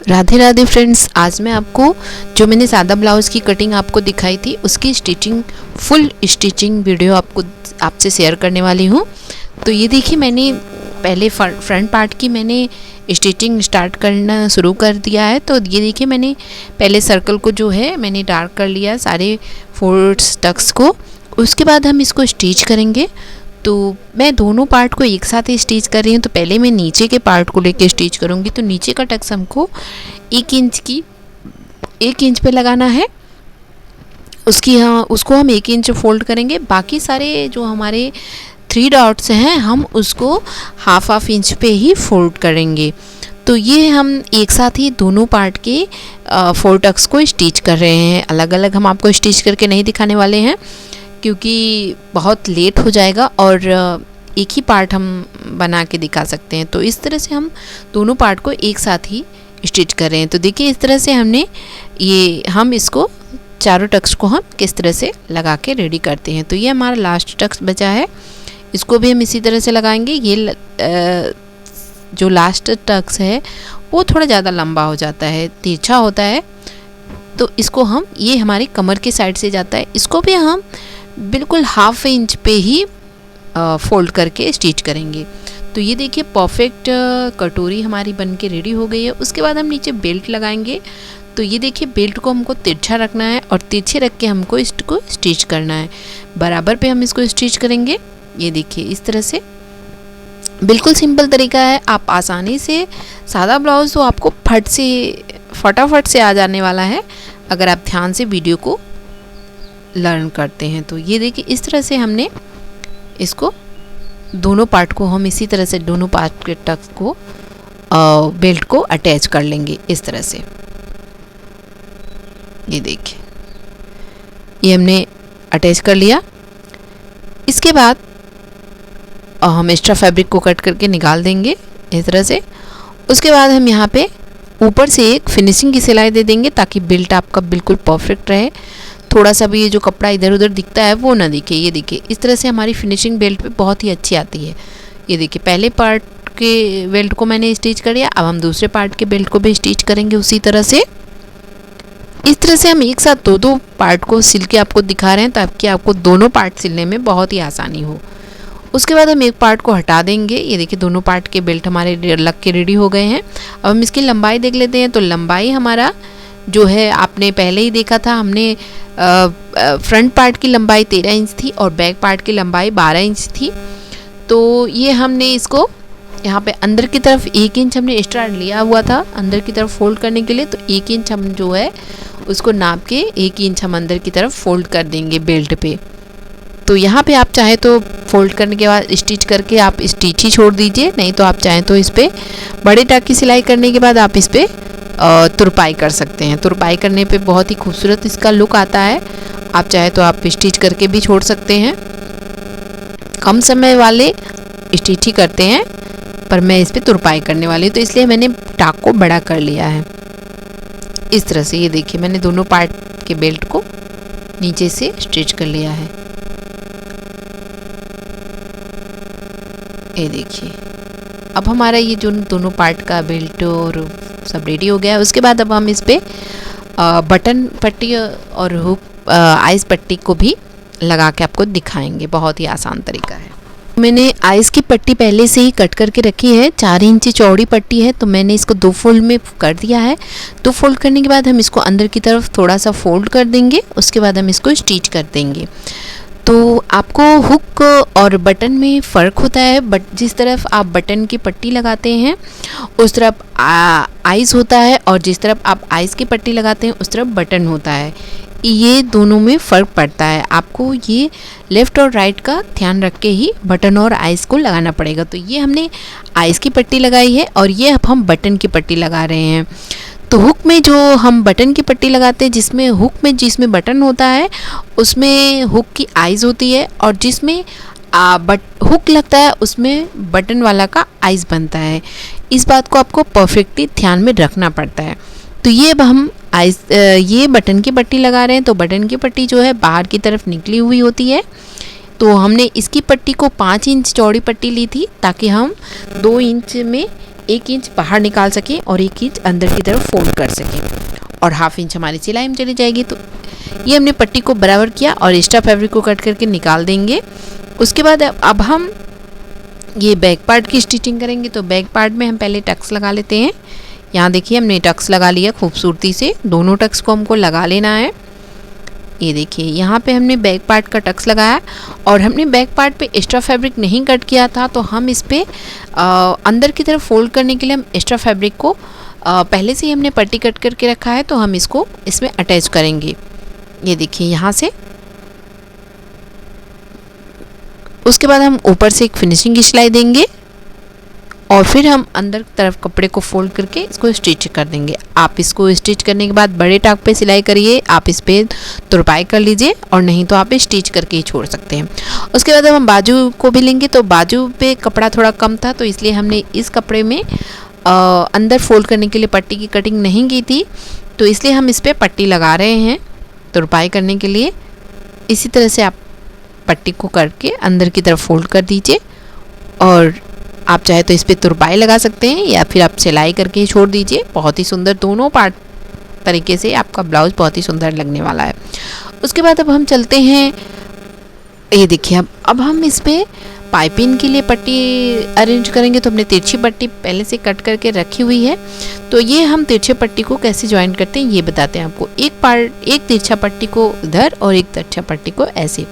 Radhe Radhe friends, आज मैं आपको जो मैंने सादा ब्लाउज़ की कटिंग आपको दिखाई थी उसकी स्टिचिंग फुल स्टिचिंग वीडियो आपसे शेयर करने वाली हूँ। तो ये देखिए, मैंने पहले फ्रंट पार्ट की मैंने स्टिचिंग स्टार्ट करना शुरू कर दिया है। तो ये देखिए, मैंने पहले सर्कल को जो है मैंने डार्क कर लिया सारे 4 टक्स को। उसके बाद हम इसको स्टिच करेंगे। तो मैं दोनों पार्ट को एक साथ ही स्टिच कर रही हूँ। तो पहले मैं नीचे के पार्ट को लेके स्टिच करूँगी। तो नीचे का टक्स हमको 1 इंच पे लगाना है। उसको हम 1 इंच फोल्ड करेंगे। बाकी सारे जो हमारे 3 डॉट्स हैं हम उसको हाफ इंच पे ही फोल्ड करेंगे। तो ये हम एक साथ ही दोनों पार्ट के 4 टक्स को स्टिच कर रहे हैं। अलग अलग हम आपको स्टिच करके नहीं दिखाने वाले हैं क्योंकि बहुत लेट हो जाएगा और एक ही पार्ट हम बना के दिखा सकते हैं। तो इस तरह से हम दोनों पार्ट को एक साथ ही स्टिच कर रहे हैं। तो देखिए, इस तरह से हम इसको चारों टक्स को हम किस तरह से लगा के रेडी करते हैं। तो ये हमारा लास्ट टक्स बचा है, इसको भी हम इसी तरह से लगाएंगे। ये जो लास्ट टक्स है वो थोड़ा ज़्यादा लंबा हो जाता है, तिरछा होता है। तो इसको हम, ये हमारी कमर के साइड से जाता है, इसको भी हम बिल्कुल हाफ इंच पे ही फोल्ड करके स्टिच करेंगे। तो ये देखिए, परफेक्ट कटोरी हमारी बन के रेडी हो गई है। उसके बाद हम नीचे बेल्ट लगाएंगे। तो ये देखिए, बेल्ट को हमको तिरछा रखना है और तिरछे रख के हमको इसको स्टिच करना है। बराबर पे हम इसको स्टिच करेंगे। ये देखिए, इस तरह से बिल्कुल सिंपल तरीका है। आप आसानी से सादा ब्लाउज़ तो आपको फटाफट से आ जाने वाला है अगर आप ध्यान से वीडियो को लर्न करते हैं। तो ये देखिए, इस तरह से हमने इसको दोनों पार्ट को हम इसी तरह से दोनों पार्ट के टक्स को बेल्ट को अटैच कर लेंगे इस तरह से। ये देखिए, ये हमने अटैच कर लिया। इसके बाद हम एक्स्ट्रा फैब्रिक को कट करके निकाल देंगे इस तरह से। उसके बाद हम यहाँ पे ऊपर से एक फिनिशिंग की सिलाई दे देंगे ताकि बेल्ट आपका बिल्कुल परफेक्ट रहे। थोड़ा सा भी ये जो कपड़ा इधर उधर दिखता है वो ना दिखे। ये देखिए, इस तरह से हमारी फिनिशिंग बेल्ट पे बहुत ही अच्छी आती है। ये देखिए, पहले पार्ट के बेल्ट को मैंने स्टिच कर दिया। अब हम दूसरे पार्ट के बेल्ट को भी स्टिच करेंगे उसी तरह से। इस तरह से हम एक साथ दो पार्ट को सिल के आपको दिखा रहे हैं ताकि आपको दोनों पार्ट सिलने में बहुत ही आसानी हो। उसके बाद हम एक पार्ट को हटा देंगे। ये देखिए, दोनों पार्ट के बेल्ट हमारे लग के रेडी हो गए हैं। अब हम इसकी लंबाई देख लेते हैं। तो लंबाई हमारा जो है, आपने पहले ही देखा था, हमने फ्रंट पार्ट की लंबाई 13 इंच थी और बैक पार्ट की लंबाई 12 इंच थी। तो ये हमने इसको यहाँ पे अंदर की तरफ 1 इंच हमने एक्स्ट्रा लिया हुआ था अंदर की तरफ फोल्ड करने के लिए। तो 1 इंच हम जो है उसको नाप के 1 इंच हम अंदर की तरफ फोल्ड कर देंगे बेल्ट पे। तो यहाँ पे आप चाहे तो फोल्ड करने के बाद स्टिच करके आप स्टिच ही छोड़ दीजिए, नहीं तो आप चाहें तो इस पर बड़े टाक की सिलाई करने के बाद आप इस पर तुरपाई कर सकते हैं। तुरपाई करने पे बहुत ही खूबसूरत इसका लुक आता है। आप चाहे तो आप स्टिच करके भी छोड़ सकते हैं। कम समय वाले स्टिच ही करते हैं, पर मैं इस पर तुरपाई करने वाली हूँ तो इसलिए मैंने टाक को बड़ा कर लिया है इस तरह से। ये देखिए, मैंने दोनों पार्ट के बेल्ट को नीचे से स्टिच कर लिया है। ये देखिए, अब हमारा ये जो दोनों पार्ट का बेल्ट और सब रेडी हो गया है। उसके बाद अब हम इस पे बटन पट्टी और हुक आइस पट्टी को भी लगा के आपको दिखाएंगे। बहुत ही आसान तरीका है। मैंने आइस की पट्टी पहले से ही कट करके रखी है। 4 इंच चौड़ी पट्टी है तो मैंने इसको 2 फोल्ड में कर दिया है। 2 फोल्ड करने के बाद हम इसको अंदर की तरफ थोड़ा सा फोल्ड कर देंगे। उसके बाद हम इसको स्टिच कर देंगे। तो आपको हुक और बटन में फ़र्क होता है, बट जिस तरफ आप बटन की पट्टी लगाते हैं उस तरफ आइस होता है और जिस तरफ आप आइस की पट्टी लगाते हैं उस तरफ बटन होता है। ये दोनों में फ़र्क पड़ता है। आपको ये लेफ़्ट और राइट का ध्यान रख के ही बटन और आइस को लगाना पड़ेगा। तो ये हमने आइस की पट्टी लगाई है और ये अब हम बटन की पट्टी लगा रहे हैं। तो हुक में जो हम बटन की पट्टी लगाते हैं, जिसमें बटन होता है उसमें हुक की आइज़ होती है और जिसमें हुक लगता है उसमें बटन वाला का आइज़ बनता है। इस बात को आपको परफेक्टली ध्यान में रखना पड़ता है। तो ये अब हम ये बटन की पट्टी लगा रहे हैं। तो बटन की पट्टी जो है बाहर की तरफ निकली हुई होती है तो हमने इसकी पट्टी को 5 इंच चौड़ी पट्टी ली थी ताकि हम 2 इंच में 1 इंच बाहर निकाल सकें और 1 इंच अंदर की तरफ फोल्ड कर सकें, और हाफ इंच हमारी सिलाई में चली जाएगी। तो ये हमने पट्टी को बराबर किया और एक्स्ट्रा फैब्रिक को कट करके निकाल देंगे। उसके बाद अब हम ये बैक पार्ट की स्टिचिंग करेंगे। तो बैक पार्ट में हम पहले टक्स लगा लेते हैं। यहाँ देखिए हमने टक्स लगा लिया खूबसूरती से, दोनों टक्स को हमको लगा लेना है। ये देखिए यहाँ पे हमने बैक पार्ट का टक्स लगाया और हमने बैक पार्ट पे एक्स्ट्रा फैब्रिक नहीं कट किया था, तो हम इस पे अंदर की तरफ फोल्ड करने के लिए हम एक्स्ट्रा फैब्रिक को पहले से ही हमने पट्टी कट करके रखा है, तो हम इसको इसमें अटैच करेंगे। ये देखिए यहाँ से। उसके बाद हम ऊपर से एक फिनिशिंग की सिलाई देंगे और फिर हम अंदर की तरफ कपड़े को फोल्ड करके इसको स्टिच कर देंगे। आप इसको स्टिच करने के बाद बड़े टाक पे सिलाई करिए, आप इस पर तुरपाई कर लीजिए और नहीं तो आप स्टिच करके ही छोड़ सकते हैं। उसके बाद हम बाजू को भी लेंगे। तो बाजू पे कपड़ा थोड़ा कम था, तो इसलिए हमने इस कपड़े में अंदर फोल्ड करने के लिए पट्टी की कटिंग नहीं की थी, तो इसलिए हम इस पर पट्टी लगा रहे हैं तुरपाई करने के लिए। इसी तरह से आप पट्टी को करके अंदर की तरफ फोल्ड कर दीजिए और आप चाहे तो इस पर तुरपाई लगा सकते हैं या फिर आप सिलाई करके ही छोड़ दीजिए। बहुत ही सुंदर दोनों पार्ट तरीके से आपका ब्लाउज बहुत ही सुंदर लगने वाला है। उसके बाद अब हम चलते हैं, ये देखिए अब हम इस पर पाइपिंग के लिए पट्टी अरेंज करेंगे। तो हमने तिरछी पट्टी पहले से कट करके रखी हुई है, तो ये हम तिरछी पट्टी को कैसे ज्वाइन करते हैं ये बताते हैं आपको। एक तिरछा पट्टी को इधर और एक तिरछा पट्टी को ऐसे,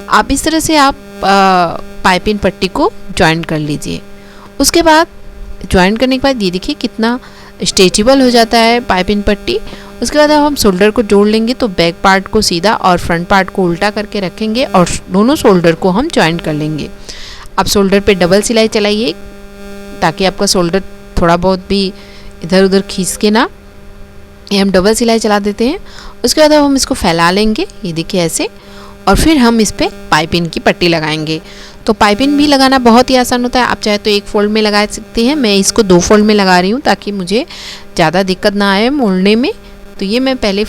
आप इस तरह से आप पाइपिंग पट्टी को ज्वाइन कर लीजिए। उसके बाद ज्वाइन करने के बाद ये देखिए कितना स्ट्रेचेबल हो जाता है पाइपिंग पट्टी। उसके बाद अब हम शोल्डर को जोड़ लेंगे। तो बैक पार्ट को सीधा और फ्रंट पार्ट को उल्टा करके रखेंगे और दोनों शोल्डर को हम ज्वाइन कर लेंगे। आप शोल्डर पे डबल सिलाई चलाइए ताकि आपका शोल्डर थोड़ा बहुत भी इधर उधर खींच के ना, ये हम डबल सिलाई चला देते हैं। उसके बाद अब हम इसको फैला लेंगे, ये देखिए ऐसे, और फिर हम इस पर पाइपिंग की पट्टी लगाएंगे। तो पाइपिंग भी लगाना बहुत ही आसान होता है, आप चाहे तो एक फोल्ड में लगा सकते हैं। मैं इसको 2 फोल्ड में लगा रही हूँ ताकि मुझे ज़्यादा दिक्कत ना आए मोड़ने में। तो ये मैं पहले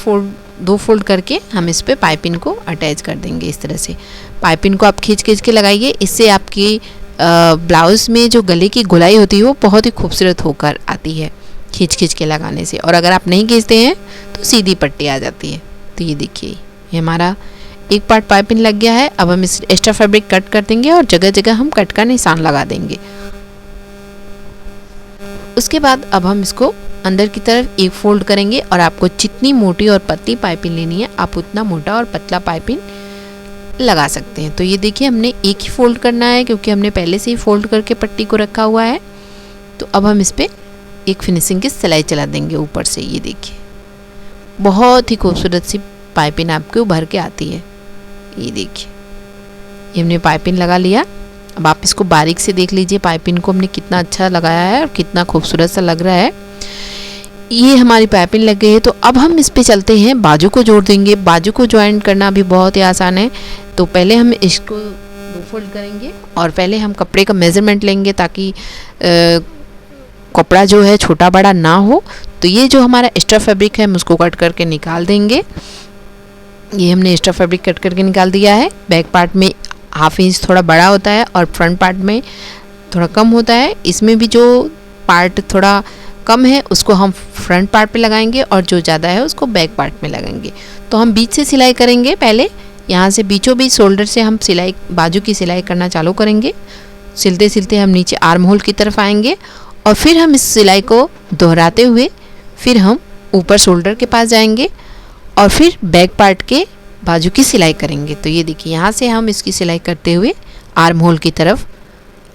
2 फोल्ड करके हम इस पर पाइपिंग को अटैच कर देंगे। इस तरह से पाइपिंग को आप खींच के लगाइए, इससे आपकी ब्लाउज़ में जो गले की गोलाई होती है वो बहुत ही खूबसूरत होकर आती है खींच के लगाने से। और अगर आप नहीं खींचते हैं तो सीधी पट्टी आ जाती है। तो ये देखिए ये हमारा एक पार्ट पाइपिंग लग गया है। अब हम इस एक्स्ट्रा फैब्रिक कट कर देंगे और जगह जगह हम कट का निशान लगा देंगे। उसके बाद अब हम इसको अंदर की तरफ एक फोल्ड करेंगे और आपको जितनी मोटी और पतली पाइपिंग लेनी है आप उतना मोटा और पतला पाइपिंग लगा सकते हैं। तो ये देखिए हमने एक ही फोल्ड करना है क्योंकि हमने पहले से ही फोल्ड करके पट्टी को रखा हुआ है। तो अब हम इस पर एक फिनिशिंग की सिलाई चला देंगे ऊपर से। ये देखिए बहुत ही खूबसूरत सी पाइपिंग आपके उभर के आती है। ये देखिए ये हमने पाइपिंग लगा लिया। अब आप इसको बारीक से देख लीजिए पाइपिंग को हमने कितना अच्छा लगाया है और कितना खूबसूरत सा लग रहा है। ये हमारी पाइपिंग लग गई है। तो अब हम इस पे चलते हैं, बाजू को जोड़ देंगे। बाजू को ज्वाइन करना भी बहुत ही आसान है। तो पहले हम इसको 2 फोल्ड करेंगे और पहले हम कपड़े का मेज़रमेंट लेंगे ताकि कपड़ा जो है छोटा बड़ा ना हो। तो ये जो हमारा एक्स्ट्रा फैब्रिक है हम उसको कट करके निकाल देंगे। ये हमने एक्स्ट्रा फैब्रिक कट करके निकाल दिया है। बैक पार्ट में ½ इंच थोड़ा बड़ा होता है और फ्रंट पार्ट में थोड़ा कम होता है। इसमें भी जो पार्ट थोड़ा कम है उसको हम फ्रंट पार्ट पे लगाएंगे और जो ज़्यादा है उसको बैक पार्ट में लगाएंगे। तो हम बीच से सिलाई करेंगे। पहले यहाँ से बीचों बीच शोल्डर से हम सिलाई बाजू की सिलाई करना चालू करेंगे। सिलते सिलते हम नीचे आर्म होल की तरफ आएंगे और फिर हम इस सिलाई को दोहराते हुए फिर हम ऊपर शोल्डर के पास जाएंगे और फिर बैक पार्ट के बाजू की सिलाई करेंगे। तो ये देखिए यहाँ से हम इसकी सिलाई करते हुए आर्म होल की तरफ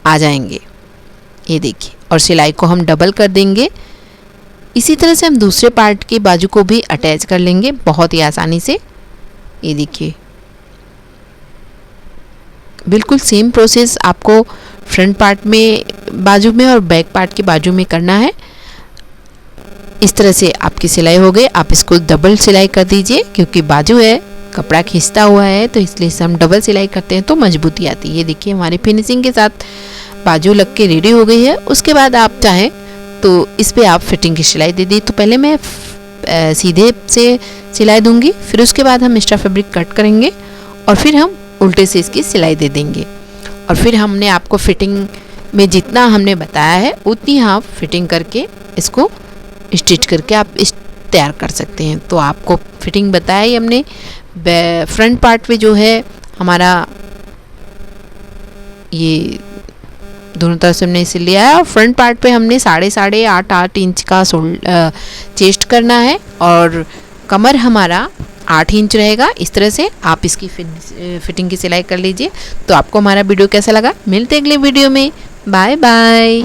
आ जाएंगे। ये देखिए और सिलाई को हम डबल कर देंगे। इसी तरह से हम दूसरे पार्ट के बाजू को भी अटैच कर लेंगे बहुत ही आसानी से। ये देखिए बिल्कुल सेम प्रोसेस आपको फ्रंट पार्ट में बाजू में और बैक पार्ट के बाजू में करना है। इस तरह से आपकी सिलाई हो गई। आप इसको डबल सिलाई कर दीजिए क्योंकि बाजू है कपड़ा खींचता हुआ है, तो इसलिए से हम डबल सिलाई करते हैं तो मजबूती आती है। ये देखिए हमारी फिनिशिंग के साथ बाजू लग के रेडी हो गई है। उसके बाद आप चाहें तो इस पे आप फिटिंग की सिलाई दे दी। तो पहले मैं सीधे से सिलाई दूंगी, फिर उसके बाद हम एक्स्ट्रा फैब्रिक कट करेंगे और फिर हम उल्टे से इसकी सिलाई दे देंगे। और फिर हमने आपको फिटिंग में जितना हमने बताया है उतनी आप फिटिंग करके इसको स्टिच करके आप तैयार कर सकते हैं। तो आपको फिटिंग बताया ही हमने। फ्रंट पार्ट पे जो है हमारा ये दोनों तरफ से हमने इसे लिया है और फ्रंट पार्ट पे हमने 8.5 इंच का चेस्ट करना है और कमर हमारा 8 इंच रहेगा। इस तरह से आप इसकी फिटिंग की सिलाई कर लीजिए। तो आपको हमारा वीडियो कैसा लगा? मिलते अगले वीडियो में। Bye bye.